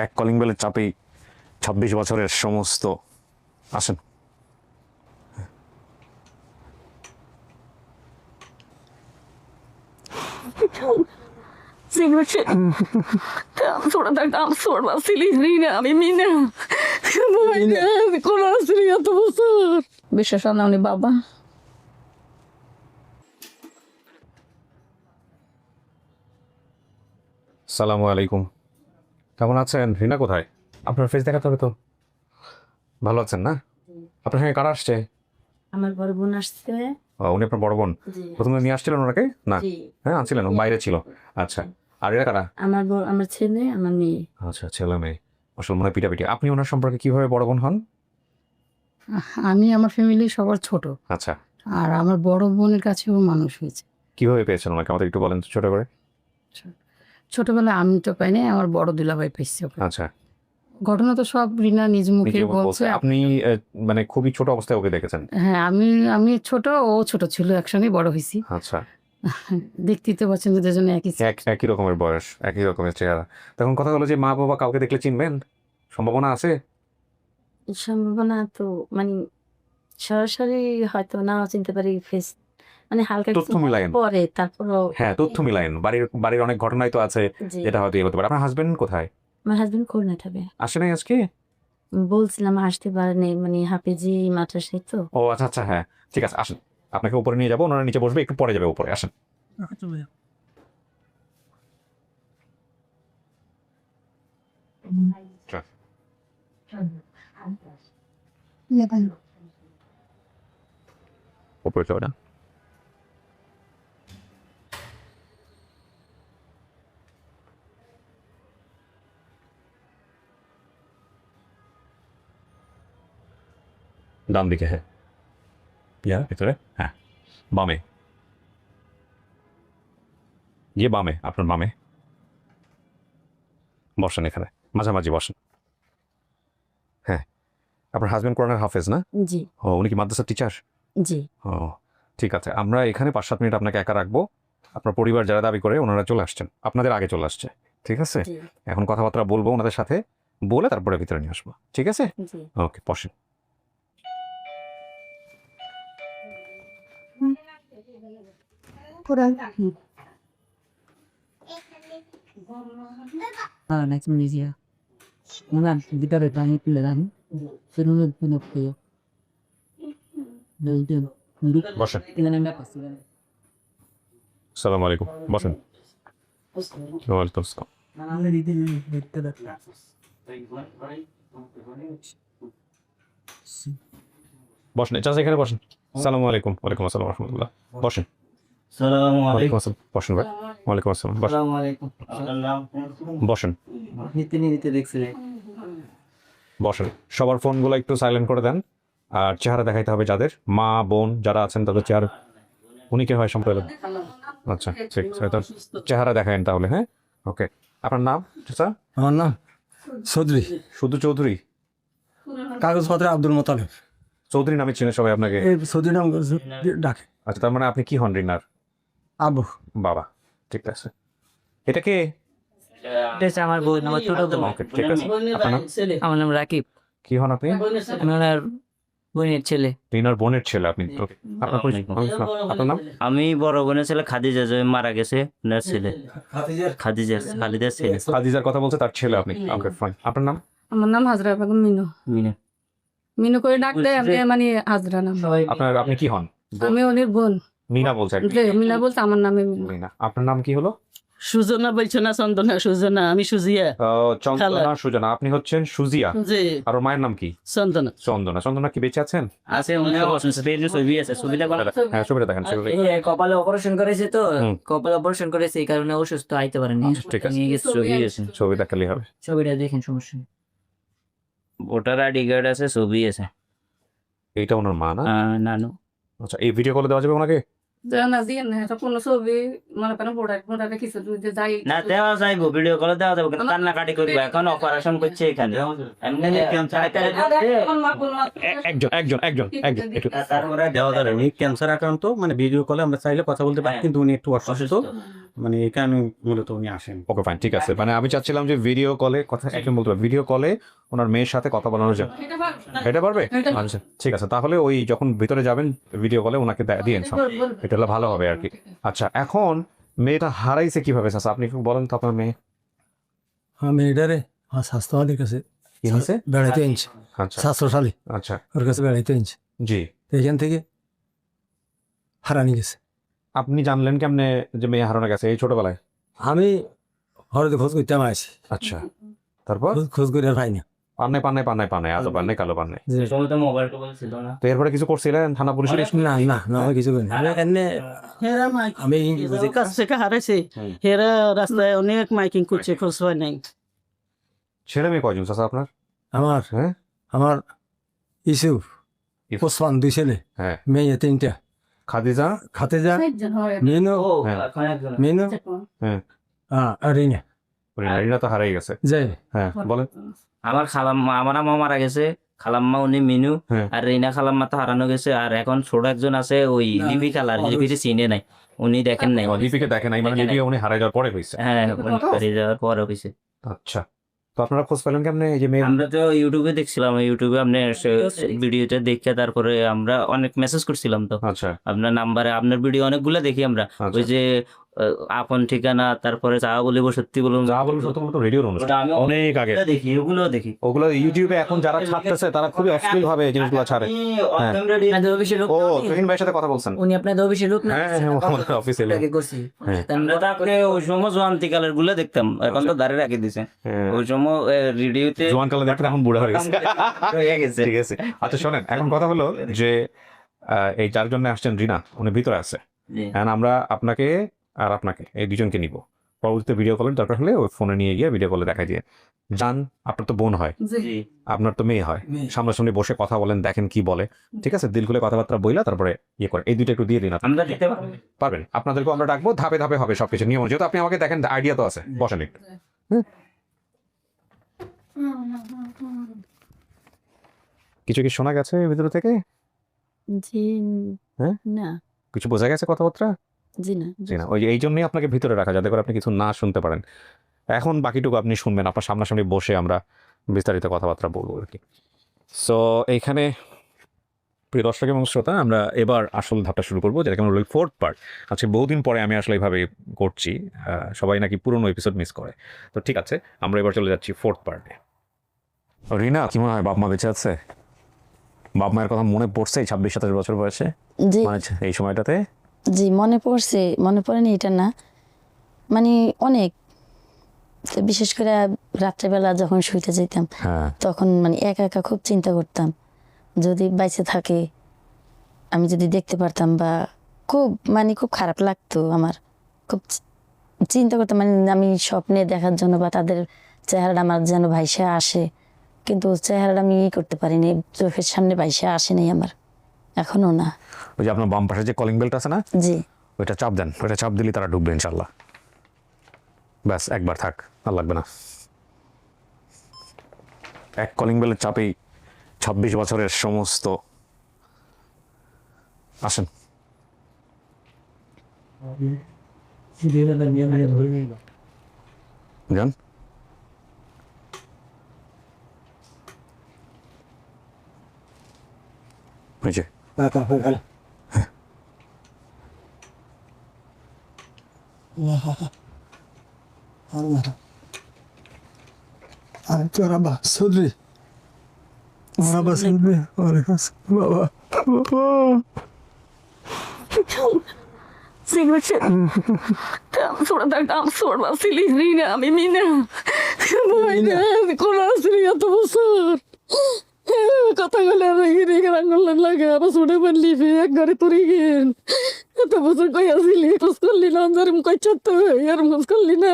এক কলিং বেলের চাপেই ২৬ বছরের সমস্ত আসেন। বিশ্বাস না উনি বাবা। সালামু আলাইকুম, কেমন আছেন? রিনা কোথায়? আপনার ফেস দেখাতে হবে তো। ভালো আছেন না? আপনার সঙ্গে কারা আসছে? আমার বড় বোন আসছে। উনি আপনার বড় বোন? প্রথমে নিয়ে আসছিলেন ওনাকে? না, হ্যাঁ আনছিলেন, ও বাইরে ছিল। আচ্ছা, আর এরা কারা? আমার ছেলে, আমার মেয়ে। আচ্ছা, ছেলে মেয়ে। আসলে মনে হয় পিটাপিটি। আপনি ওনার সম্পর্কে কিভাবে বড় বোন হন? আমি আমার ফ্যামিলি সবার ছোট, আচ্ছা, আর আমার বড় বোনের কাছেও মানুষ হয়েছে। কিভাবে পেয়েছেন ওনাকে আমাদের একটু বলেন তো ছোট করে। ছোটবেলায় আমি তো পাইনি, আমার বড় দুলাভাই পাইছে ওকে। আচ্ছা, ঘটনা তো সব রিনা নিজ মুখে নিজে বলছে। বলছে আপনি মানে খুবই ছোট অবস্থায় ওকে দেখেছেন? হ্যাঁ, আমি ছোট, ও ছোট ছিল, একসঙ্গে বড় হয়েছি। আচ্ছা, দেখতেই তো পাচ্ছেন যে দুজনে একই। একই রকমের বয়স, একই রকমের চেহারা। তখন কথা হলো যে মা বাবা কাউকে দেখলে চিনবেন, সম্ভাবনা আছে? সম্ভাবনা তো মানে সরাসরি হয়তো নাও চিনতে পারি, ফেস মানে হালকা তথ্য মিলায়েন। পরে তারপরও। হ্যাঁ, তথ্য মিলায়েন। বাড়ির অনেক ঘটনাই তো আছে, জি। যেটা হয়তো হতে পারে। আপনার হাজবেন্ড কোথায়? আমার হাজবেন্ড খুলনা থাকে। আসে নাই আজকে? বলছিলাম আসতে পারেনি, মানে হাফেজি মাদ্রাসায় তো। ও আচ্ছা আচ্ছা, হ্যাঁ ঠিক আছে, আসেন। আপনাকে উপরে নিয়ে যাবো, ওনারা নিচে বসবে, একটু পরে যাবে উপরে, আসেন। উপরে চলে না। ডান দিকে, হ্যাঁ ভিতরে, হ্যাঁ বামে গিয়ে বামে, আপনার বামে বসেন, এখানে মাঝামাঝি বসেন। হ্যাঁ, আপনার হাজবেন্ড কোরআনের হাফেজ না? জি। ও, উনি কি মাদ্রাসার টিচার? জি। ও ঠিক আছে, আমরা এখানে ৫-৭ মিনিট আপনাকে একা রাখবো। আপনার পরিবার যারা দাবি করে ওনারা চলে আসছেন, আপনাদের আগে চলে আসছে, ঠিক আছে? জি। এখন কথাবার্তা বলবো ওনাদের সাথে, বলে তারপরে ভিতরে নিয়ে আসবো, ঠিক আছে? জি। ওকে, বসেন। বসেন। সালাম আলাইকুম, বসেন। ওয়ালাইকুম আসসালাম। বসেন, চাচা এখানে বসেন। সালাম আলাইকুম। ওয়ালাইকুম আসসালাম রহমতুল্লাহ। বসেন। আসসালামু ওয়ালাইকুম আলাইকুম। আসসালাম, বসেন ভাই। ওয়ালাইকুম আসসালাম, বসেন। আসসালামু আলাইকুম। বসেন, নিতে দেখছি রে। বসেন। সবার ফোনগুলো একটু সাইলেন্ট করে দেন, আর চেহারা দেখাইতে হবে যাদের, মা বোন যারা আছেন তাদের চেহারা। উনি কে হয় সম্পর্কে? আচ্ছা ঠিক আছে, তার চেহারা দেখায়েন তাহলে। হ্যাঁ, ওকে। আপনার নাম চাচা? আমার নাম চৌধুরী, শুধু চৌধুরী? কাগজপত্রে আব্দুল মোতালেব। চৌধুরী নামে চিনে সবাই আপনাকে? এই চৌধুরী নাম ডাকে। আচ্ছা, তার মানে আপনি কি হন রিনার আবু। বাবা? ঠিক আছে। এটা কে? আমার বোন, আমার ছোট বোন। ওকে, ঠিক আছে। আপনার নাম? আমার নাম রাকিব। কি হন আপনি? আমার বোনের ছেলে। রিনার বোনের ছেলে আপনি? ওকে। আপনার পরিচয়? আপনার নাম? আমি বড় বোনের ছেলে, খাদিজা যে মারা গেছে ওনার ছেলে। খাদিজার ছেলে। খাদিজার কথা বলছে, তার ছেলে আপনি? Okay fine. আপনার নাম? আমার নাম হাজরা বেগম মিনু। মিনা। মিনু করে ডাকতে আমি মানে হাজরা নাম। আপনি কি হন? আমি ওনের বোন। মিনা বলছে একজন। যে মিনা বলতে আমার নামে মিনু। মিনা। আপনার নাম কি হলো? সুজনা বলছো না, চন্দনা সুজনা, আমি সুজিয়া। চন্দনা সুজনা। আপনি হচ্ছেন সুজিয়া। জি। আর ওর মায়ের নাম কি? চন্দনা। চন্দনা। চন্দনা কি বেঁচে আছেন? আছে উনি অপারেশন ছবি আছে, ছবিটা ভালো। হ্যাঁ, ছবিটা দেখেন। কপালে অপারেশন করেছে তো, কপালে অপারেশন করেছে, এই কারণে অসুস্থ, আইতে পারেনি। ঠিক আছে, নিয়ে গেছে, ছবি আছে, ছবি দেখালেই হবে। ছবিটা দেখেন, সমস্যা নেই। ভোটার আইডি কার্ড আছে, ছবি আছে। এইটা ওনার মা না? নানু। আচ্ছা, এই ভিডিও কলে দেওয়া যাবে ওনাকে? না দিয়ে না, এটা কোনো ছবি মনে করেন বোর্ডারে কিছু যদি যাই। না, দেওয়া যাইবো, ভিডিও কলে দেওয়া যাবে, কিন্তু কান্নাকাটি করবো, এখন অপারেশন করছে এখানে। এমনি একজন। তারপরে দেওয়া যাবে। উনি ক্যান্সার আক্রান্ত, মানে ভিডিও কলে আমরা চাইলে কথা বলতে পারি, কিন্তু উনি একটু অসুস্থ। মানে এই কারণে মূলত উনি আসেন। ওকে ফাইন, ঠিক আছে। মানে আমি চাচ্ছিলাম যে ভিডিও কলে কথা একজন বলতে পারবে, ভিডিও কলে ওনার মেয়ের সাথে কথা বলানো যায়, এটা পারবে? আচ্ছা ঠিক আছে, তাহলে ওই যখন ভিতরে যাবেন ভিডিও কলে ওনাকে দিয়েন সব, এটা হলে ভালো হবে আর কি। আচ্ছা এখন মেয়েটা হারাইছে কিভাবে চাচা, আপনি একটু বলেন তো আপনার মেয়ে আমি এটারে আমার স্বাস্থ্যবাদীর কাছে কি হয়েছে? বেড়াইতে এনেছি, আচ্ছা স্বাস্থ্যশালী আচ্ছা ওর কাছে বেড়াইতে এনেছি। জি, তো এখান থেকে হারানি গেছে। আপনি জানলেন কেমনে যে মেয়ে হারানো গেছে এই ছোটবেলায়? আমি হরতে খোঁজ করতে আসি, আচ্ছা তারপর খোঁজ করে আর পাই না। পান্নায় আজও পান্নায় কালো পান্নায়, যে এই সময় তো মোবাইল টোবাইল ছিল না। তো এরপরে কিছু করছিলেন থানা পুলিশের? না না না আমি কিছু করি না। হেরা আমি মাইকিং কাছ থেকে হারাইছে, হেরা রাস্তায় অনেক মাইকিং করছে, খোঁজ হয় নাই। ছেলে মেয়ে কয়জন চাচা আপনার? আমার হ্যাঁ আমার ইসুফ ওসমান 2 ছেলে, হ্যাঁ, মেয়ে 3টা, খাদিজা, খাতেজা, চারজন হয়। মিনু, হ্যাঁ। এখন একজন মিনু, হ্যাঁ, আর রিনা রিনা তো হারাই গেছে। যাই। হ্যাঁ বলেন। আমার খালাম্মা, আমার আম্মা মারা গেছে, খালাম্মা উনি মিনু, হ্যাঁ। আর রিনা খালাম্মা তো হারানো গেছে। আর এখন ছোট একজন আছে ওই লিপি খালার, লিপিতে চিনে নাই, উনি দেখেন নাই। লিপিকে দেখে নাই, মানে লিপি উনি হারাই যাওয়ার পরে হয়েছে। হ্যাঁ, উনি হারিয়ে যাওয়ার পরে হয়েছে। আচ্ছা, তো আপনারা খোঁজ পেলেন কেমনে এই যে মেয়ে? আমরা তো ইউটিউবে দেখছিলাম, ইউটিউবে আপনি ভিডিওটা দেখে তারপরে আমরা অনেক মেসেজ করছিলাম, তো আচ্ছা আপনার নাম্বারে আপনার ভিডিও অনেকগুলো দেখি আমরা। আচ্ছা। ওই যে আপন ঠিকানা, তারপরে যা বলিব সত্যি বলুন, যা বলুন সত্য বলুন তো রেডিওর অনুষ্ঠান ওটা আমি অনেক আগে দেখি, ওগুলো দেখি। ওগুলো ইউটিউবে এখন যারা ছাড়তেছে তারা খুবই অশ্লীল ভাবে এই জিনিসগুলো ছাড়ে। হ্যাঁ। আপনাদের অফিসের লোক ও না উনি? তুহিন ভাইয়ের সাথে কথা বলছেন? উনি আপনাদের অফিসের লোক না? হ্যাঁ হ্যাঁ, আমাদের অফিসে এলেন। আগে করছি। হ্যাঁ। আমরা তারপরে ওই সময় জোয়ান্তিকালের গুলো দেখতাম, এখন তো দাঁড়িয়ে রাখি দিছে। হ্যাঁ, ওই সময় রেডিওতে জোয়ান কালে দেখতে এখন বুড়া হয়ে গেছে। হয়ে গেছে। ঠিক আছে, আচ্ছা শোনেন, এখন কথা হলো যে এই যার জন্য আসছেন রিনা, উনি ভিতরে আছে। জি। এখন আমরা আপনাকে আর আপনাকে এই দুজনকে নিব, পরবর্তীতে ভিডিও কলের দরকার হলে ওই ফোনে নিয়ে গিয়ে ভিডিও কলে দেখাই দিয়ে জান। আপনার তো বোন হয়, জি। জি। আপনার তো মেয়ে হয়, সামনাসামনি বসে কথা বলেন, দেখেন কি বলে, ঠিক আছে? দিল খুলে কথাবার্তা বইলা তারপরে ইয়ে করে এই দুইটা একটু দিয়ে দিন। আপনি আমরা দেখতে পারবো। পারবেন? আপনাদেরকেও আমরা ডাকবো, ধাপে ধাপে হবে সবকিছু নিয়ম, যেহেতু আপনি আমাকে দেখেন আইডিয়া তো আছে। বসেন একটু। কিছু কি শোনা গেছে ভিতর থেকে? জি হ্যাঁ? না, কিছু বোঝা গেছে কথাবার্তা? জি না। জি না, ওই যে এই জন্যই আপনাকে ভিতরে রাখা, যাতে করে আপনি কিছু না শুনতে পারেন। এখন বাকিটুকু আপনি শুনবেন, আপনার সামনাসামনি বসে আমরা বিস্তারিত কথাবার্তা বলবো আর কি। সো এইখানে প্রিয় দর্শক এবং শ্রোতা, আমরা এবার আসল ধাপটা শুরু করবো, যেটাকে আমরা বলি 4th পার্ট। আজকে বহুদিন পরে আমি আসলে এইভাবে করছি, সবাই নাকি পুরনো এপিসোড মিস করে। তো ঠিক আছে, আমরা এবার চলে যাচ্ছি 4th পার্টে। রিনা, কি মনে হয় বাপ মা বেঁচে আছে? বাপ মায়ের কথা মনে পড়ছে এই 26-27 বছর বয়সে, জি মানে এই সময়টাতে? জি মনে পড়ছে, মনে পড়েনি এটা না, মানে অনেক। তো বিশেষ করে রাত্রেবেলা যখন শুইতে যেতাম হ্যাঁ, তখন মানে একা একা খুব চিন্তা করতাম, যদি বাইচে থাকে আমি যদি দেখতে পারতাম, বা খুব মানে খুব খারাপ লাগতো আমার, খুব চিন্তা করতাম, মানে আমি স্বপ্নে দেখার জন্য বা তাদের চেহারাটা আমার যেন ভাইসা আসে, কিন্তু চেহারাটা আমি করতে পারিনি, চোখের সামনে ভাইসা আসেনি আমার, এখনো না। ওই যে আপনার বাম পাশে যে কলিং বেলটা আছে না, জি ওইটা চাপ দেন, ওইটা চাপ দিলে তারা ঢুকবে ইনশাল্লাহ। ব্যাস একবার থাক, আর লাগবে না। এক কলিং বেলের চাপেই 26 বছরের সমস্ত। আসেন। যান। ওই যে আমি তোর আব্বা চৌধুরী, আমার আব্বা চৌধুরী, ওয়ালাইকুম আসসালাম। বাবা আমি মিনা কোন আসলি এত বছর কথা বলে লাগে আবার ছোটে পারলি এক ঘরে তুরি গেন এত বছর কই আসলি খোঁজ করলি না, যেরম কই চত্ত এরম খোঁজ করলি না।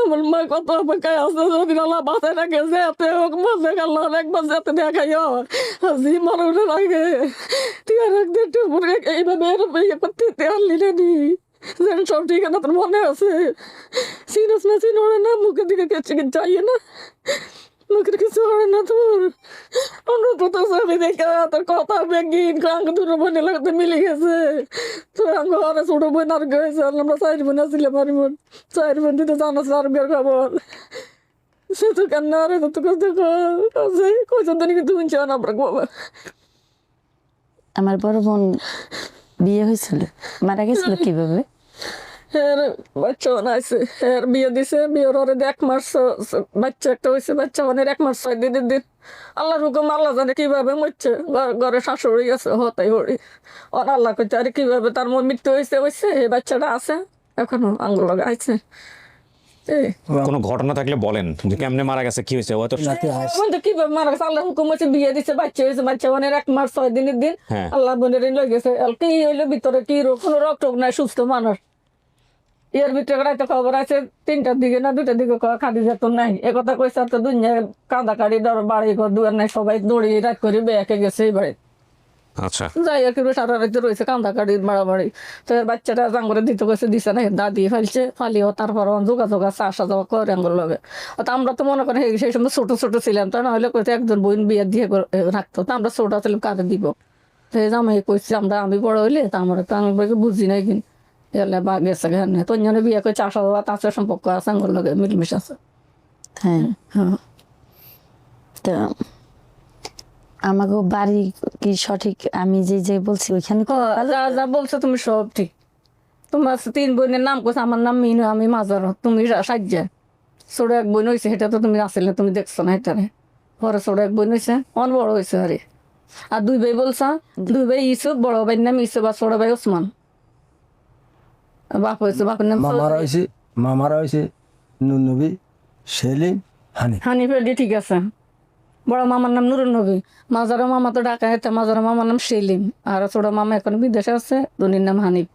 আমার মা কত অপেক্ষায় আছে, যদি আল্লাহ বাসায় রাখে যেতে হোক মজা গেল একবার যেতে দেখাইও আজি মরণের আগে তুই আর একদিন এইভাবে ইয়ে করতে পারলি না নি, যেন সব ঠিকানা তোর মনে আছে। চিনস না চিনো না, মুখের দিকে কেছে যাইয়ে না, লোকের কিছু হয় না তোর আমরা তো তো ছবি দেখে তোর কথা বেগিন আঙ্গ দুটো বোনের লাগতে মিলে গেছে তোর আঙ্গ আর ছোট বোন আর গেছে আমরা 4 বোন আসছিলাম আর বোন 4 বোন দিতে জানাস আর বের খবর সে তো কান্না রে তো কথা কইছ তো নাকি তুমি চান আমরা বাবা আমার বড় বোন বিয়ে হয়েছিল, মারা গেছিল কিভাবে? এর বাচ্চা বানাইছে এর বিয়ে দিছে বিয়ের ওরে 1 মাস বাচ্চা একটা হয়েছে বাচ্চা মানে 1 মাস 6 দিনের দিন আল্লাহর হুকুম আল্লাহ জানে কিভাবে মরছে ঘরে শাশুড়ি আছে হতাই হরি আর আল্লাহ কইতে আরে কিভাবে তার মৃত্যু হয়েছে হয়েছে এই বাচ্চাটা আছে এখনো আঙ্গুল লাগাইছে এই কোনো ঘটনা থাকলে বলেন যে কেমনে মারা গেছে, কি হয়েছে? হয়তো বন্ধু কিভাবে মারা গেছে আল্লাহর হুকুম হয়েছে বিয়ে দিছে বাচ্চা হয়েছে বাচ্চা মানে 1 মাস 6 দিনের দিন হ্যাঁ। আল্লাহ বোনের লয়ে গেছে কি হইলো ভিতরে কি রোগ কোনো রোগ টোক নাই সুস্থ মানুষ এর ভিতরে রাইতে খবর আছে 3টার দিকে না 2টার দিকে খাদি যেত নাই একথা কইছে তো দুনিয়া কাঁদা কাড়ি ধর বাড়ি ঘর দুয়ার নাই সবাই দৌড়ি রাত করে বেঁকে গেছে এই বাড়ি আচ্ছা যাই আর কি সারা রাতে রয়েছে কাঁদা কাড়ি মারামারি তো এর বাচ্চাটা জাঙ্গরে দিতে গেছে দিছে না দাদি ফেলছে ফালিও তারপর যোগাযোগ আছে আসা যাওয়া করে আঙ্গুল লগে তো আমরা তো মনে করি সেই সময় ছোট ছোট ছিলাম তা নাহলে কইতে একজন বোন বিয়ে দিয়ে রাখতো তো আমরা ছোট ছিলাম কাঁদে দিব তো এই জামাই কইছি আমি বড় হইলে তা আমরা তো আমি বুঝি নাই কিন্তু এলে বা গেছে ঘরে তো অন্য বিয়ে করে চাষা দেওয়া তার সম্পর্ক আছে আঙ্গুল লগে মিলমিশ আছে হ্যাঁ, হ্যাঁ তো আমাকে বাড়ি কি সঠিক আমি যে যে বলছি ওইখানে কি ভালো? যা যা বলছো তুমি সব ঠিক তোমার 3 বোনের নাম কইছে আমার নাম মিনু আমি মাজার তুমি সাজ্জা ছোট 1 বোন হয়েছে সেটা তো তুমি আসলে তুমি দেখছো না এটারে পরে ছোট 1 বোন হয়েছে অন বড় হয়েছে আরে আর 2 ভাই বলছা 2 ভাই ইসুফ বড় ভাইয়ের নাম ইসুফ আর ছোট ভাই ওসমান বাপ হয়েছে বাপের নাম মামারা হয়েছে নুনবী সেলিম হানি হানিফের দিয়ে ঠিক আছে বড় মামার নাম নুরুন নবী মাজারা মামা তো ঢাকা এটা মাজারা মামার নাম সেলিম আর ছোট মামা এখন বিদেশে আছে দুনির নাম হানিফ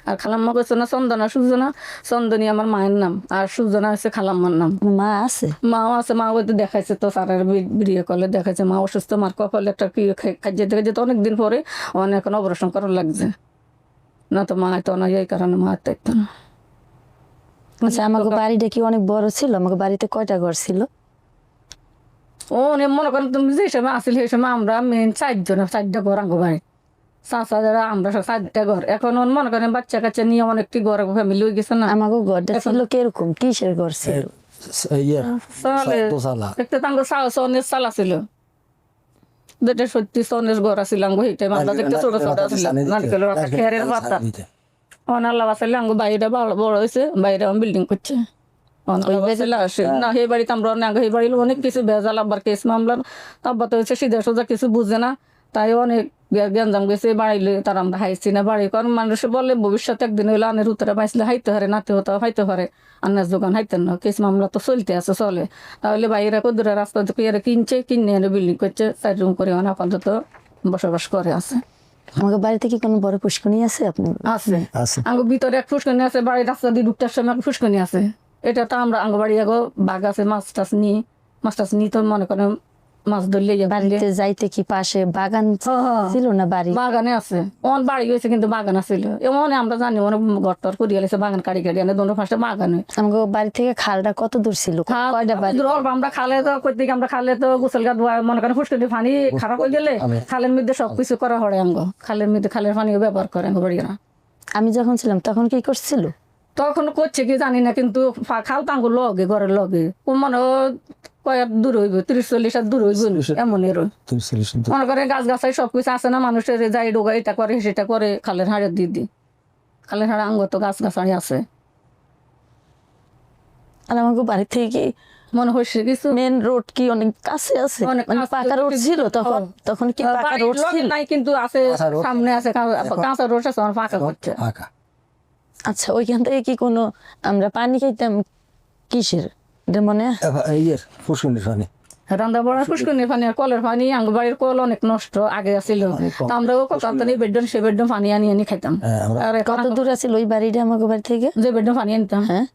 আর খালাম্মা কইছে না চন্দনা সুজনা চন্দনী আমার মায়ের নাম আর সুজনা হচ্ছে খালাম্মার নাম মা আছে? মাও আছে মা ওই দেখাইছে তো স্যারের ভিডিও কলে দেখাইছে মা অসুস্থ মার কপালে একটা কি খাইতে দেখে যেত অনেকদিন পরে অনেক এখন অপারেশন করার লাগছে না তো মা তো না এই কারণে মা থাকতো না আচ্ছা আমাকে বাড়িটা কি অনেক বড় ছিল? আমাকে বাড়িতে কয়টা ঘর ছিল? ও মনে করেন তুমি যে সময় আসলে সেই সময় আমরা মেন 4টা ঘর আঙ্গো বাড়ি চাষা যারা আমরা 4টা ঘর এখন মনে করেন বাচ্চা কাচ্চা নিয়ে অনেকটি ঘর ফ্যামিলি হয়ে গেছে না আমাকে ঘরটা ছিল কিরকম, কিসের ঘর ছিল? একটা তাঙ্গো সনের চালা ছিল যেটা সত্যি সনের ঘর আছিল আঙ্গো সেইটা আমরা দেখতে ছোট ছোট ছিল নারকেলের পাতা খেয়ারের পাতা অনাল্লা বাসাইলে আঙ্গো বাইরে বড় হয়েছে বাইরে বিল্ডিং করছে না সেই বাড়িতে আমরা সেই বাড়ির অনেক কিছু ভেজাল আব্বার কেস মামলার আব্বা তো হচ্ছে সিধা সোজা কিছু বুঝে না তাই অনেক গ্যাঞ্জাম গেছে বাড়িলে তার আমরা হাইছি না বাড়ি কারণ মানুষে বলে ভবিষ্যতে একদিন হইলে আনের উত্তরে পাইছিলে হাইতে পারে নাতে হতে হাইতে পারে আন্নার দোকান হাইতেন না কেস মামলা তো চলতে আছে চলে তাহলে বাইরে কদুরা রাস্তা থেকে কিনছে কিনে এনে বিল্ডিং করছে 4 রুম করে আপাতত বসবাস করে আছে আমাকে বাড়িতে কি কোনো বড় পুষ্করণী আছে? আপনি আছে আঙ্গো ভিতরে এক ফুসকুনি আছে বাড়ির রাস্তা দিয়ে ঢুকটার সময় এক ফুসকুনি আছে এটা তো আমরা আঙ্গো বাড়ি আগো বাঘ আছে মাছ টাছ নিয়ে তো মনে করেন মাছ ধরলে বাড়িতে যাইতে কি পাশে বাগান ছিল না? বাড়ি বাগানে আছে অন বাড়ি গেছে কিন্তু বাগান আছিল এমন আমরা জানি অনেক ঘর করিয়া লেছে বাগান কাড়ি এনে দোনো ফার্স্টে বাগানে আমাকে বাড়ি থেকে খালটা কত দূর ছিল? কয়টা বাড়ি? আমরা খালে তো কই আমরা খালে তো গোসল গা ধোয়া মনে করেন ফুসকুনি পানি খারাপ হয়ে গেলে খালের মধ্যে সবকিছু করা হয় আঙ্গ খালের মধ্যে খালের পানি ব্যবহার করে আঙ্গ বাড়িরা আমি যখন ছিলাম তখন কি করছিল? তখন করছে কি জানি না কিন্তু খাল তো আঙ্গুর লগে ঘরের লগে ও মনে কয়েক দূর হইব 30-40 হাত দূর হইব এমন এর মনে করে গাছ গাছাই সবকিছু আছে না মানুষের যাই ডোগা এটা করে সেটা করে খালের হাড়ে দিদি খালের হাড়ে আঙ্গ তো গাছ গাছাই আছে আর আমাকে বাড়ি থেকে কি মনে হচ্ছে কিছু মেন রোড কি অনেক কাছে আছে? অনেক মানে পাকা রোড ছিল তখন? তখন কি পাকা রোড ছিল? নাই কিন্তু আছে সামনে আছে কাঁচা রোড আছে ফাঁকা করছে আচ্ছা ওইখান থেকে কি কোনো আমরা পানি খাইতাম কিসের মনে রান্না বড়া ফুসকুনির পানি আর কলের পানি আঙ্গ বাড়ির কল অনেক নষ্ট আগে আছিল আমরাও কত বেডরুম সে বেডরুম পানি আনি খাইতাম আর কত দূর আছিল ওই বাড়িটা আমাকে বাড়ি থেকে? যে বেডরুম পানি আনতাম হ্যাঁ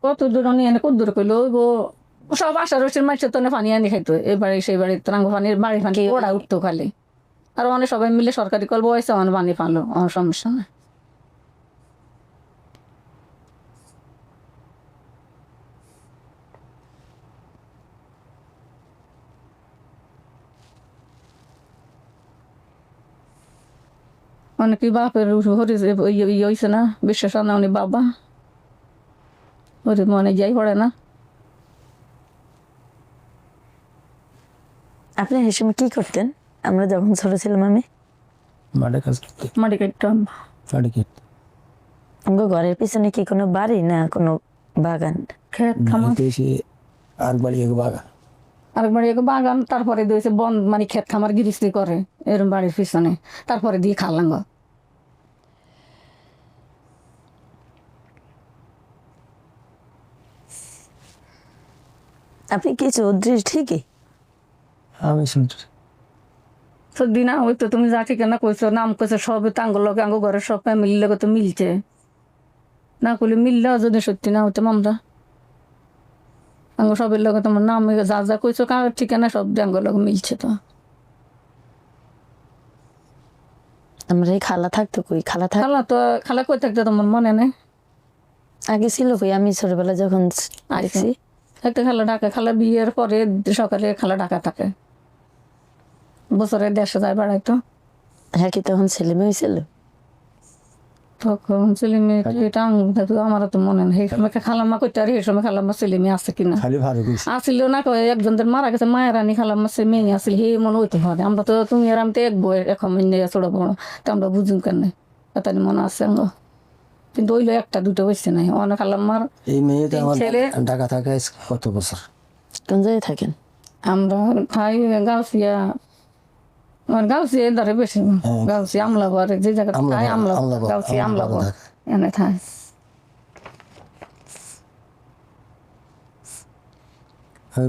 কত দূর নিয়ে এনে কত দূর করলো সব আশা রসির মাছের তো পানি আনি খাইতো এই বাড়ি সেই বাড়ি রাঙ্গ পানির বাড়ির পানি ওরা উঠতো খালি আর অনেক সবাই মিলে সরকারি কল বয়সে অনেক পানি পালো আমার সমস্যা না অনেকে বাপের হরিছে ইয়ে হয়েছে না, বিশ্বাস না উনি বাবা হরি মনে যাই পড়ে না। আপনি এই সময় কি করতেন? আমরা যখন ছোট ছিলাম আমি মাঠে কাজ করতে, মাটি কাটতাম। মাঠে কেটে আমাকে ঘরের পিছনে কি কোনো বাড়ি না কোনো বাগান? ক্ষেত খামার, বাড়িতে এসে আর বাড়ি এক বাগান। আরেকবার এক বাগান, তারপরে দিয়েছে বন মানে ক্ষেত খামার গিরিস্তি করে এরম বাড়ির পিছনে, তারপরে দিয়ে খালাম। আপনি কি চৌধুরী ঠিকই? আমি শুনছি সর্দি না ওই তো তুমি যা ঠিকানা কইছো নাম কইছো সব তো আঙ্গুর লগে আঙ্গুর ঘরের সব ফ্যামিলির লগে তো মিলছে না, করলে মিললেও যদি সত্যি না হইতাম আমরা। আঙ্গুর সবের লগে তোমার নাম যা যা কইছো কার ঠিকানা সব আঙ্গুর লগে মিলছে তো। আমরা এই খালা থাকতো কই? খালা খালা তো খালা কই থাকতে তোমার মনে নেই? আগে ছিল কই? আমি ছোটবেলা যখন দেখছি একটা খালা ঢাকা, খালা বিয়ের পরে সকালে খালা ঢাকা থাকে, বছরে 150 যায় বেড়াইতো। হ্যাঁ, কি তখন ছেলে মেয়ে হয়েছিল? তখন ছেলে মেয়ে এটা আমারও তো মনে নেই। সেই সময় খালাম্মা কইতে আর এই সময় খালাম্মা ছেলে মেয়ে আছে কিনা খালি ভালো কইছি। আসিল না, কয় একজনদের মারা গেছে মায়ের রানী খালাম্মা সে মেয়ে আসিল, হে মনে হইতে পারে। আমরা তো তুমি আর আমি তো এক বই এখন ছোট বড়, তো আমরা বুঝুন কেন তাই মনে আছে আঙ্গ, কিন্তু ওইলো একটা দুটো হয়েছে নাই অনেক খালাম্মার। এই মেয়ে তো আমার ছেলে ঢাকা থাকে কত বছর। কোন জায়গায় থাকেন? আমরা খাই গাউসিয়া, গাউসিয়া ধরে বেশি গাউসি আমলাগড়, যে জায়গা খাই আমলাগড়, গাউসি আমলাগড় এনে খাই।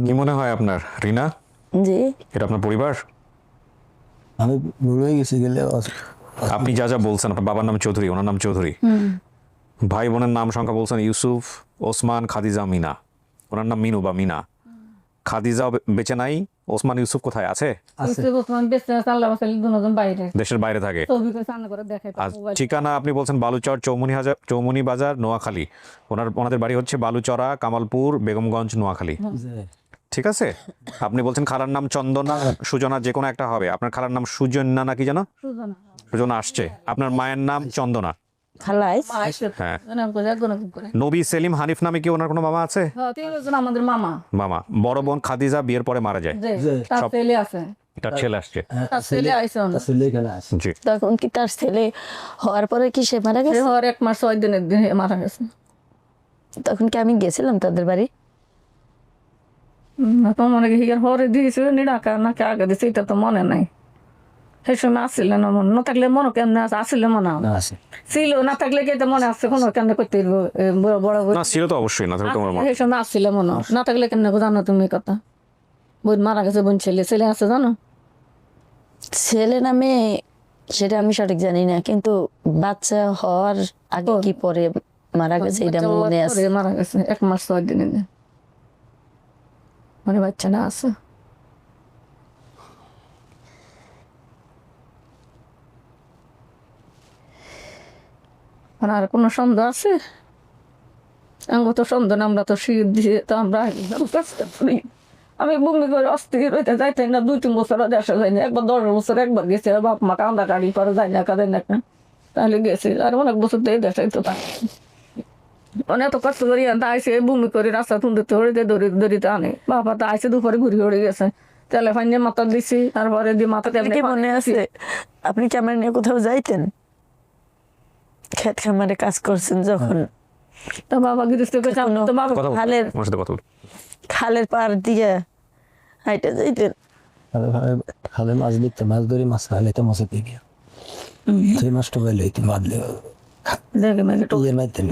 কি মনে হয় আপনার রিনা, জি, এটা আপনার পরিবার? আমি বুড়ো হয়ে গেছি গেলে আপনি যা যা বলছেন, আপনার বাবার নাম চৌধুরী, ওনার নাম চৌধুরী, ভাই বোনের নাম সংখ্যা বলছেন ইউসুফ, ওসমান, খাদিজা, মিনা। ওনার নাম মিনু বা মিনা। খাদিজা বেঁচে নাই, ওসমান ইউসুফ কোথায় আছে? দেশের বাইরে থাকে। আর ঠিকানা আপনি বলছেন বালুচর, চৌমুনি বাজার, নোয়াখালী। ওনাদের বাড়ি হচ্ছে বালুচরা, কামালপুর, বেগমগঞ্জ, নোয়াখালী। ঠিক আছে। আপনি বলছেন খালার নাম চন্দনা, সুজনা, যে কোনো একটা হবে। আপনার খালার নাম সুজন্যা নাকি যেন? সুজনা আসছে। আপনার মায়ের নাম চন্দনা। খালাই হ্যাঁ। নবী সেলিম হানিফ নামে কি ওনার কোনো মামা আছে? আমাদের মামা মামা। বড় বোন খাদিজা বিয়ের পরে মারা যায়। তার ছেলে আছে, তার ছেলে আসছে। তার ছেলে আইসে ছেলে এখানে আছে। জি। তখন কি তার ছেলে হওয়ার পরে কি সে মারা গেছে? হওয়ার 1 মাস 6 দিনের দিন মারা গেছে। তখন কি আমি গেছিলাম তাদের বাড়ি? তোমার মনে হিয়ার হরে দিয়েছিল নিরাকা নাকি আগে দিয়েছে এটা তো মনে নাই। সেই সময় আসছিল না, মনে না থাকলে মনে কেমনে আসছিল মনে না আছে ছিল, না থাকলে কি এটা মনে আসছে কোনো কেমনে করতে বড় বড় না ছিল তো অবশ্যই, না থাকলে তোমার মা। সেই সময় আসছিল মনে, না থাকলে কেমনে জানো তুমি এই কথা? বোন মারা গেছে, বোন ছেলে ছেলে আছে জানো? ছেলে নামে সেটা আমি সঠিক জানি না, কিন্তু বাচ্চা হওয়ার আগে কি পরে মারা গেছে এটা আমার মনে আছে। মারা গেছে 1 মাস 6 দিনের দিন, মানে বাচ্চা না আছে। আর কোনো সন্দেহ আছে? আঙ্গ তো সন্দেহ না, আমরা তো শীত দিয়ে তো আমরা আমি বমি করে অস্থির হইতে যাইতে না, 2-3 বছর দেশে যাই না, একবার 10 বছর একবার গেছে, বাপ মা কান্দা কাড়ি করে যাই না কাঁদে না, তাহলে গেছে। আর অনেক বছর তো এই দেশে তো অনেক এত কষ্ট করি আইসে বমি করে রাস্তা তুলতে হড়িতে দড়িতে আনে, বাবা তো আইসে দুপুরে ঘুরি হড়ে গেছে, তেলে ফাইনে মাথা দিছি, তারপরে দিয়ে মাথা তেলে কি মনে আছে আপনি ক্যামেরা নিয়ে কোথাও যাইতেন? ক্ষেত খামারে কাজ করছেন যখন, তো বাবা গিরিস্তে তো বাবা কথা বল, খালের আমার সাথে কথা বল। খালের পার দিয়ে হাইটে যাইতেন? খালে মাছ দিতে, মাছ ধরে মাছ খাইলে মাছের দিকে সেই মাছটা হইলে বাদলে দেখে মেঘে ইয়ের মাধ্যমে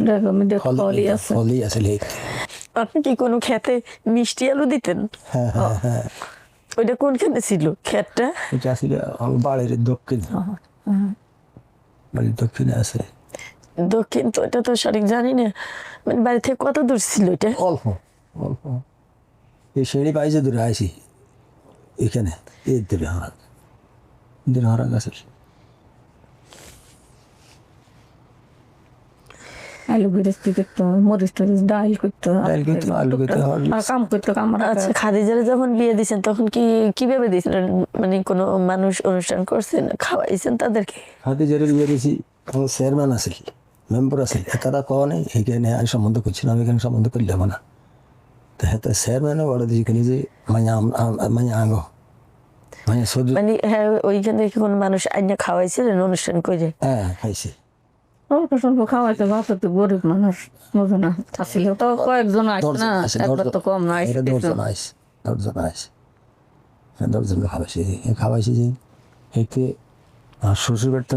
ফলি আছে। ফলই আছে লেক। আপনি কি কোনো খেতে মিষ্টি আলু দিতেন? হ্যাঁ হ্যাঁ হ্যাঁ, ওইটা কোনখানে ছিল ক্ষেতটা? এটা আসলে আমার বাড়ির দক্ষিণ, বাড়ির দক্ষিণে আছে। দক্ষিণ তো এটা তো সঠিক জানি না, মানে বাড়ি থেকে কত দূর ছিল এটা? অল্প অল্প, এই সিঁড়ি পাইছে দূরে আইসি এখানে, এই দূরে হারা গাছের। আলু বিরস্তি করতো, মরিচ টরিচ ডাইল করতো, ডাইল করতো, আলু করতো, আর কাম করতো কামড়া। আচ্ছা, খাদিজারে যখন বিয়ে দিয়েছেন তখন কিভাবে দিয়েছিলেন? মানে কোনো মানুষ অনুষ্ঠান করছেন, খাওয়াইছেন তাদেরকে? হাতে জেরে বিয়ে দিয়েছি, আমার চেয়ারম্যান আছিল, মেম্বার আছিল, তারা কওয়া নেই এইখানে আমি সম্বন্ধ করছিলাম, এখানে সম্বন্ধ করলাম না। তো হ্যাঁ, চেয়ারম্যানও বলে দিয়েছি কিনে যে মাইয়া আঙ্গ মাইয়া সহ্য। মানে হ্যাঁ, ওইখান থেকে কোনো মানুষ আইনা খাওয়াইছিলেন অনুষ্ঠান করে? হ্যাঁ খাইছি। অল্প স্বল্প খাওয়াইতে, বাচ্চা তো গরিব মানুষ, বুঝো না, আসলে তো কয়েকজন আসে না, একবার তো কম না এটা 10 জন আইস, 10 জন খাওয়াইছি যে এতে আর শ্বশুর বাড়িতে।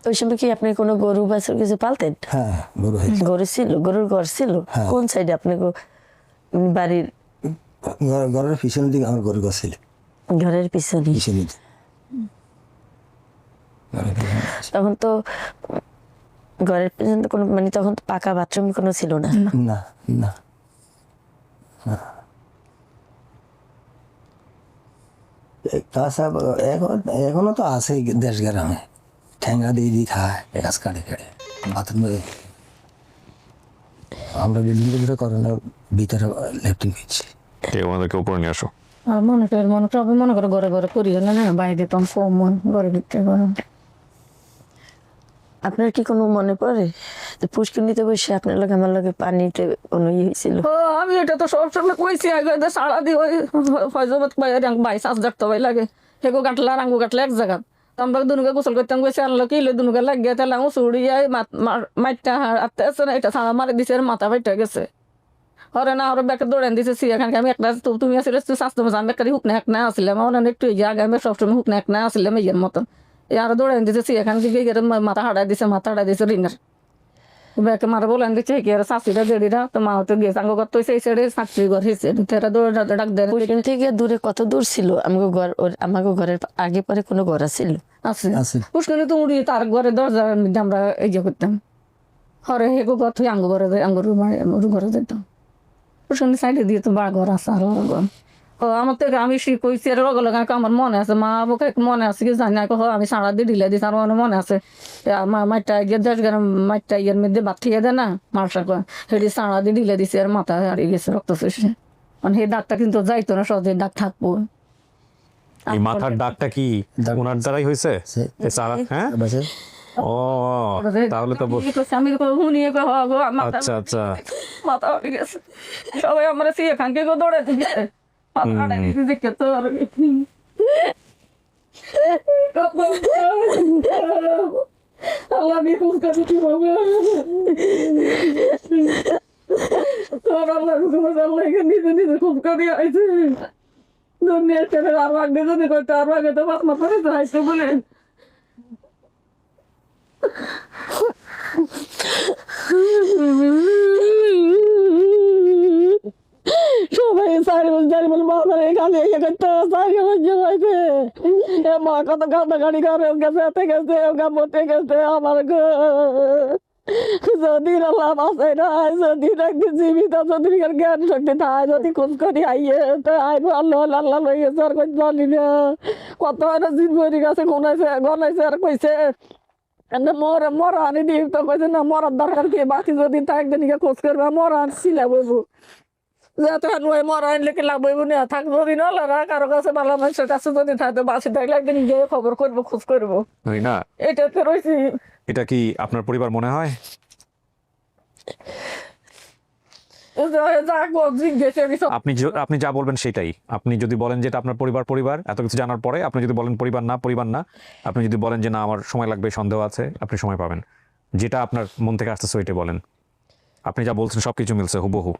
ওই সময় কি আপনি কোনো গরু বাছুর কিছু পালতেন? হ্যাঁ গরু হয়েছে, গরু ছিল, গরুর ঘর ছিল? হ্যাঁ। কোন সাইডে আপনার বাড়ির? ঘরের পিছনের দিকে আমার গরু গাছ ছিল, ঘরের পিছনে। পিছনে ঘরের পিছনে। তখন তো ঘরের পিছনে তো কোনো, মানে তখন তো পাকা বাথরুম কোনো ছিল না? না না, এখনো তো আছে দেশ গ্রামে, ঠেঙ্গা দিয়ে দিয়ে খায়, গাছ কাটে কাটে বাথরুমে। আমরা বিল্ডিং করে না, ভিতরে ল্যাট্রিন পেয়েছি। ওনাদেরকে উপরে নিয়ে আসো। আর মনে করো ঘরে ঘরে করি না, বাইরে তো কম ঘরে ভিতরে গরম। আপনার কি কোনো মনে পড়ে যে পুষ্করিণীতে বসে আপনার লাগে আমার লাগে পানিতে কোনো ইয়ে হয়েছিল? আমি এটা তো সবসময় কইছি আগে, সারা দিয়ে ওই ফয়জাবাদ ভাই শ্বাস ডাকতে ভাই লাগে, হেগো কাটলা রাঙ্গু কাটলে এক জায়গা। আমরা দুনুকে গোসল করতাম, গেছে আনলো কি দুনুকে লাগিয়ে তাহলে চুড়িয়ে মাইটটা আটতে আছে না, এটা সারা মারি দিছে, মাথা ফাইটা গেছে। হরে না ওর ব্যাকে দৌড়ান দিছে সিয়াখানকে। আমি একটা তুমি আসলে স্বাস্থ্য মাছ আমি একটা হুকনা এক না আসলাম, আমার একটু আগে আমি সবসময় হুকনা এক না আসলাম ইয়ের মতন। আর দৌড়ান দিছে সিয়াখানকে গিয়ে মাথা হাড়াই দিছে রিনার ব্যাকে মারা বলেন দিচ্ছে কি আর শাশুড়া জেডিরা তো মা তো গিয়েছে আঙ্গ করতে সেই সাইডে শাশুড়ি ঘর হয়েছে, তারা দৌড়ে ডাক দেয়। পুষ্করিণী থেকে দূরে কত দূর ছিল আমাকে ঘর? আমাকে ঘরের আগে পরে কোনো ঘর ছিল? আছে আছে। পুষ্করিণী তো উড়ি তার ঘরে দরজার মধ্যে আমরা এই যে করতাম, হরে হেগো ঘর থেকে আঙ্গ ঘরে আঙ্গুর ঘরে যেতাম। পুষ্করিণী সাইডে দিয়ে তো বা ঘর আছে আরো ঘর। ও আমার থেকে আমি কইছি আর লগে লগে আমার মনে আছে, মা বুকে মনে আছে কি জানি না, আমি সারা দিয়ে ঢিলে দিছি, আর মনে আছে মাইটা গিয়ে দেশ গেলাম, মাইটা ইয়ের মধ্যে ভাত খেয়ে দেয় না মার্শা সেটি সারা দিয়ে ঢিলে দিছি, আর মাথা হারিয়ে গেছে রক্ত শুষে। মানে সেই দাগটা কিন্তু যাইতো না, সহজে দাগ থাকবো। এই মাথার দাগটা কি ওনার দ্বারাই হয়েছে? হ্যাঁ, ও তাহলে তো আমি শুনিয়ে আচ্ছা আচ্ছা। মাথা হারিয়ে গেছে, সবাই আমরা সে এখানকে দৌড়ে দিচ্ছে মাথা হারিয়ে দেখে তো আর আল্লাহ আমি খুব কাছে কিভাবে তোর আল্লাহ আল্লাহ এখানে নিজে নিজে খুব কাছে আইছে দুনিয়ার ছেলে আরো আগে যদি করতে আরো আগে তো বাপ মা করে আইছে বলে সবাই চারি বলে বাবার এখানে ইয়ে করতে চারি হয়েছে মা কত গাড়ি করে গেছে এতে গেছে ওগা মতে গেছে আমার যদি আল্লাহ বাসাই না যদি একদিন জীবিত যদি জ্ঞান শক্তি থাকে যদি খোঁজ করি আইয়ে তো আইবো আল্লাহ আল্লাহ লই গেছে আর কই জানি না কত জিন বই গেছে গনাইছে আর কইছে মরা আনি দিই তো কইছে না মরার দরকার কি, বাকি যদি তা একদিন খোঁজ করবে মরা ছিল বইবো যাতে মরা আনলে কি লাভ হইব না, থাক যদি না কারো কাছে ভালো মানুষের কাছে যদি থাকে বাসি থাকলে একদিন গিয়ে খবর করবো, খোঁজ করবো। না এটাতে রয়েছি। এটা কি আপনার পরিবার মনে হয়? আপনি যা বলবেন সেটাই। আপনি যদি বলেন যে এটা আপনার পরিবার এত কিছু জানার পরে, আপনি যদি বলেন পরিবার না, আপনি যদি বলেন যে না আমার সময় লাগবে, সন্দেহ আছে, আপনি সময় পাবেন। যেটা আপনার মন থেকে আসতেছে ওইটাই বলেন। আপনি যা বলছেন সবকিছু মিলছে হুবহু।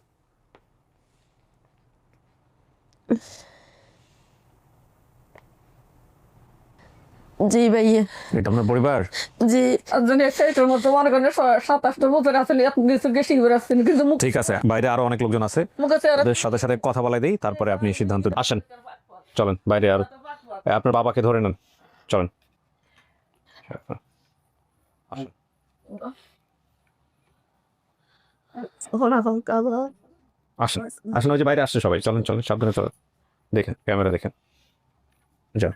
জি ভাইয়া। এটা আপনার পরিবার? জি। সেইটার মতো মনে করেন 27টা বছর আসলে কিন্তু ঠিক আছে, বাইরে আরো অনেক লোকজন আছে, ওদের সাথে সাথে কথা বলাই দিই, তারপরে আপনি সিদ্ধান্ত আসেন। চলেন বাইরে, আর আপনার বাবাকে ধরে নেন, চলেন। আসেন আসেন, ওই যে বাইরে আসছে সবাই, চলেন সাবধানে চলেন, দেখেন ক্যামেরা দেখেন, যান।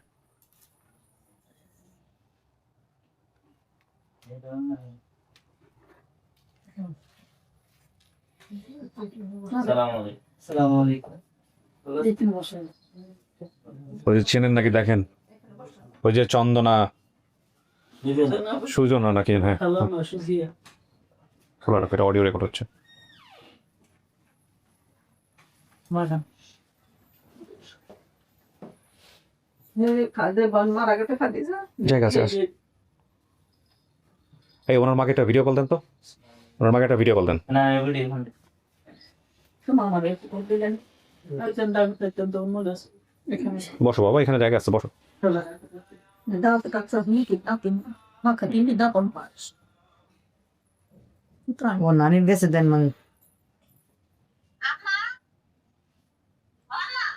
সালাম আলাইকুম। ওই যে চেনেন নাকি দেখেন, ওই যে চন্দনা সুজনা নাকি, হ্যাঁ খোলা রাখো, এটা অডিও রেকর্ড হচ্ছে। জায়গা আছে আছে। এই ওনার মাকে একটা ভিডিও কল দেন তো, ওনার মাকে একটা ভিডিও কল দেন। না এবারে এখন বসো বাবা, এখানে জায়গা আছে, বসো। ও নানির কাছে দেন মানে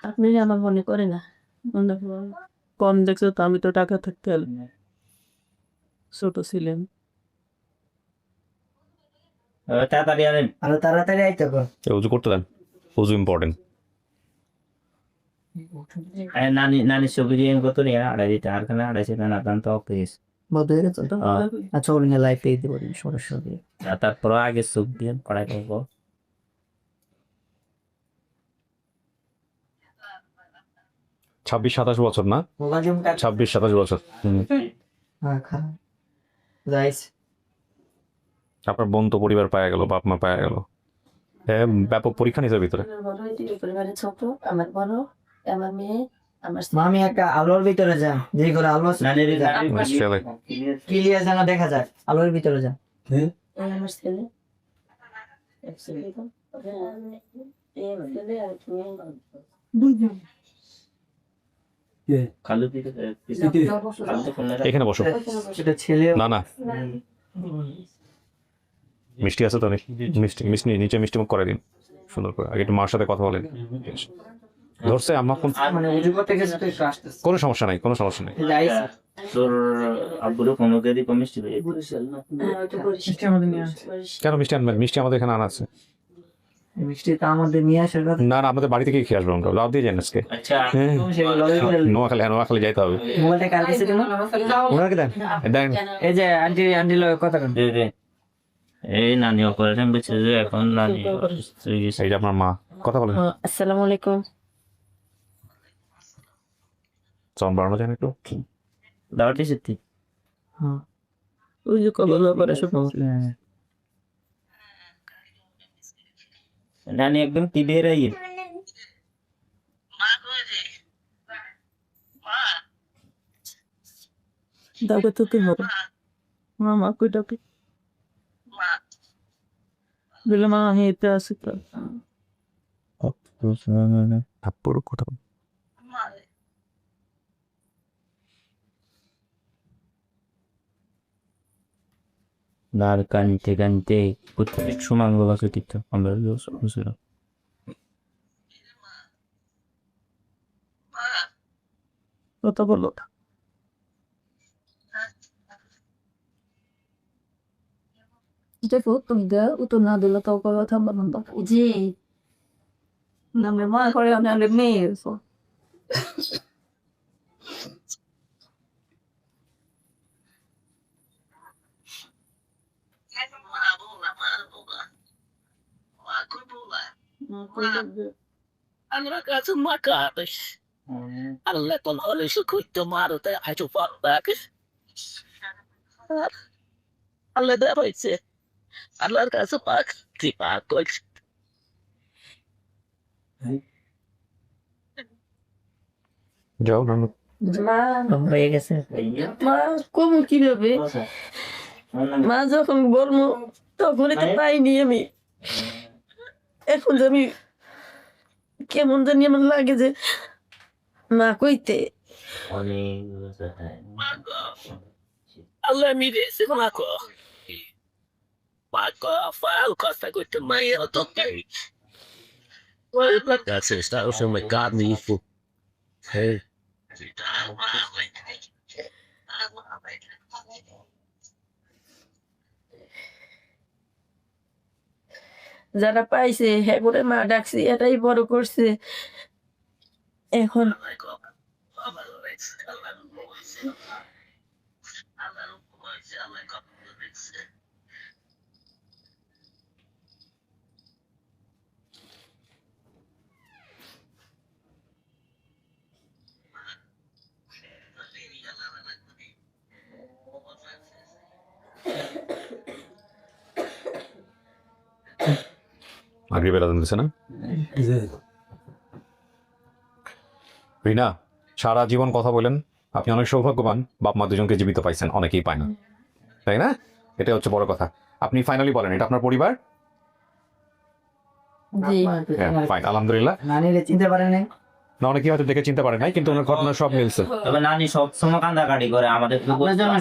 আপনি আমার মনে করে না, কম দেখছো তো, আমি তো টাকা থাকতে ছোট ছিলেন। তাড়াতাড়ি আনেন। আরো তাড়াতাড়ি আইতে কর। উজু করতে দেন, উজু ইম্পর্টেন্ট। নানি ছবি দিয়ে কত নিয়ে আড়াই দিতে, আর খানে আড়াইছে না দাম তো অফিস। বন্ধ হয়ে গেছে তো? আচ্ছা ওর নিয়ে লাইফে দিতে পারি সরাসরি। তারপর আগে চোখ দিয়ে পড়াই করবো। 26-27 বছর না, 26-27 বছর। রাইস আপনার বোন তো পরিবার পাওয়া গেল, বাপ মা পাওয়া গেল, হ্যাঁ ব্যাপক পরীক্ষা নিজের ভিতরে। পরিবারের ছোট, আমার বড়, আমার মেয়ে, আমার মামি একটা আলোর ভিতরে যান, যে করে আলো নানির ছেলে ক্লিয়ার যেন দেখা যায়, আলোর ভিতরে যান। আমার ছেলে, এক ছেলে তো, এই ছেলে আর এক মেয়ে। খালু দিকে এখানে বসো। সেটা ছেলে না না, মিষ্টি আছে তো, মিষ্টি মিষ্টি নিচে মিষ্টি মুখ করে দিন সুন্দর করে। আগে একটু মার সাথে কথা বলেন। ধরছে আম্মা কোন, মানে উজু করতে গেছে তো একটু আসতেছে। কোনো সমস্যা নাই, কোনো সমস্যা নাই। রাইস তোর আব্বুরও কোনো গেদি কমিষ্টি হয়ে মিষ্টি আমাদের নিয়ে আসে। কেন মিষ্টি আনবেন? মিষ্টি আমাদের এখানে আনা আছে। এই মিষ্টি তো আমাদের নিয়ে আসার কথা। না না, আমাদের বাড়ি থেকে খেয়ে আসবো আমরা, লাভ দিয়ে যান আজকে। আচ্ছা নোয়াখালী যেতে হবে। মোবাইলটা কার কাছে দিল? ওনাকে দেন দেন। এই যে আন্টি লগে কথা কন। এই নানি অপারেশন করছে যে, এখন নানি অসুস্থ হয়ে গেছে। এই যে আপনার মা, কথা বলেন। আসসালামু আলাইকুম। সাউন্ড বাড়ানো যায় না একটু? দাওয়াটি সত্যি ওই যে কবে অপারেশন নানি একদম টিভির আইয়ে দাওকে তো তুই হবে মামা কইটা কি বলে মা হেতে আসি তো থাপ্পড় কথা। আর কানতে কানতে প্রত্যেক সুমাঙ্গলাকে দিত আমরা বুঝলাম। কথা বলো দেখো তুমি গা উত্তর না দিলে তো কথা বলুন তো জি না মে মা করে আমি মেয়ে Allora cazzo ma capiš. Allora con ole su kujto marote ajču faktak. Allora da pojce. Allora cazzo pak ti pakoj. যাও না, মা হয়ে গেছে। মা কমু কিভাবে মা যখন বলবো তখনই তো পাইনি আমি এখন যে আমি কেমন জানি আমার লাগে যে মা কইতে Allora mi disse Marco. Marco fa il costa kujto mai otoke. Well, cazzo sta usando il carne fu. Hey. যারা পাইছে হ্যাঁ করে মা ডাকছে এটাই বড় করছে এখন মাগরিবের আজান দিছে না? রিনা, সারা জীবন কথা বলেন, আপনি অনেক সৌভাগ্যবান, বাপ মা দুজনকে জীবিত পাইছেন, অনেকেই পায় না, তাই না? এটা হচ্ছে বড় কথা। আপনি ফাইনালি বলেন, এটা আপনার পরিবার? হ্যাঁ, ফাইন, আলহামদুলিল্লাহ। চিনতে পারে নাই। না, অনেকেই হয়তো দেখে চিনতে পারে নাই, কিন্তু ওনার ঘটনা সব মিলছে। তবে নানি সবসময় কান্দাকাটি করে আমাদের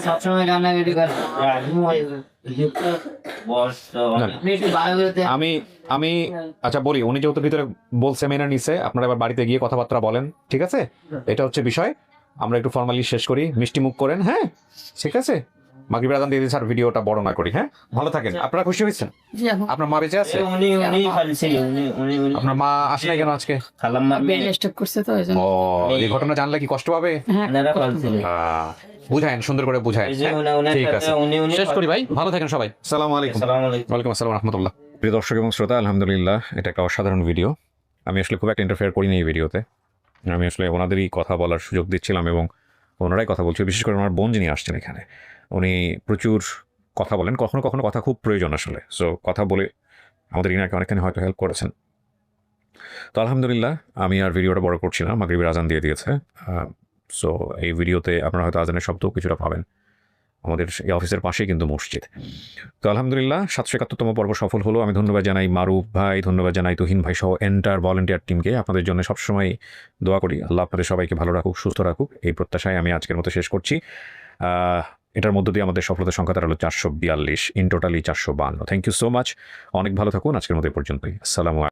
সবসময় কান্নাকাটি করে। আমি আমি আচ্ছা বলি, উনি যেহেতু ভিতরে বলছে মেনে নিছে, আপনারা এবার বাড়িতে গিয়ে কথাবার্তা বলেন, ঠিক আছে? এটা হচ্ছে বিষয়। আমরা একটু ফর্মালি শেষ করি, মিষ্টি মুখ করেন, হ্যাঁ ঠিক আছে? মাগরিবের আজান দিয়ে দিয়েছে, আর ভিডিওটা বড় না করি, হ্যাঁ? ভালো থাকেন। আপনারা খুশি হয়েছেন? আপনার মা বেঁচে আছে? আপনার মা আসে নাই কেন আজকে? খালাম স্টক করছে তো ওই জন্য। ও, এই ঘটনা জানলে কি কষ্ট পাবে? বুঝায়েন, সুন্দর করে বুঝায়েন। ঠিক আছে, শেষ করি ভাই, ভালো থাকেন সবাই। আসসালামু আলাইকুম। ওয়ালাইকুম আসসালাম রহমতুল্লাহ। প্রিয় দর্শক এবং শ্রোতা, আলহামদুলিল্লাহ, এটা একটা অসাধারণ ভিডিও। আমি আসলে খুব একটা ইন্টারফেয়ার করিনি এই ভিডিওতে। আমি আসলে ওনাদেরই কথা বলার সুযোগ দিচ্ছিলাম এবং ওনারাই কথা বলছিল। বিশেষ করে ওনার বোন যিনি আসছেন এখানে, উনি প্রচুর কথা বলেন, কখনো কখনো কথা খুব প্রয়োজন আসলে। সো কথা বলে আমাদের রিনাকে অনেকখানি হয়তো হেল্প করেছেন। তো আলহামদুলিল্লাহ, আমি আর ভিডিওটা বড় করছি না, মাগরিবের আজান দিয়ে দিয়েছে। সো এই ভিডিওতে আপনারা হয়তো আজানের শব্দও কিছুটা পাবেন। আমাদের এই অফিসের পাশেই কিন্তু মসজিদ। তো আলহামদুলিল্লাহ, 771তম পর্ব সফল হলো। আমি ধন্যবাদ জানাই মারুফ ভাই, ধন্যবাদ জানাই তুহিন ভাই সহ এন্টার ভলেন্টিয়ার টিমকে। আপনাদের জন্য সবসময় দোয়া করি, আল্লাহ আপনাদের সবাইকে ভালো রাখুক, সুস্থ রাখুক, এই প্রত্যাশায় আমি আজকের মতো শেষ করছি। এটার মধ্য দিয়ে আমাদের সফলতার সংখ্যা দাঁড়ালো 442, in totally 452। Thank you so much, অনেক ভালো থাকুন। আজকের মতো এই পর্যন্তই। আসসালামু আলাইকুম।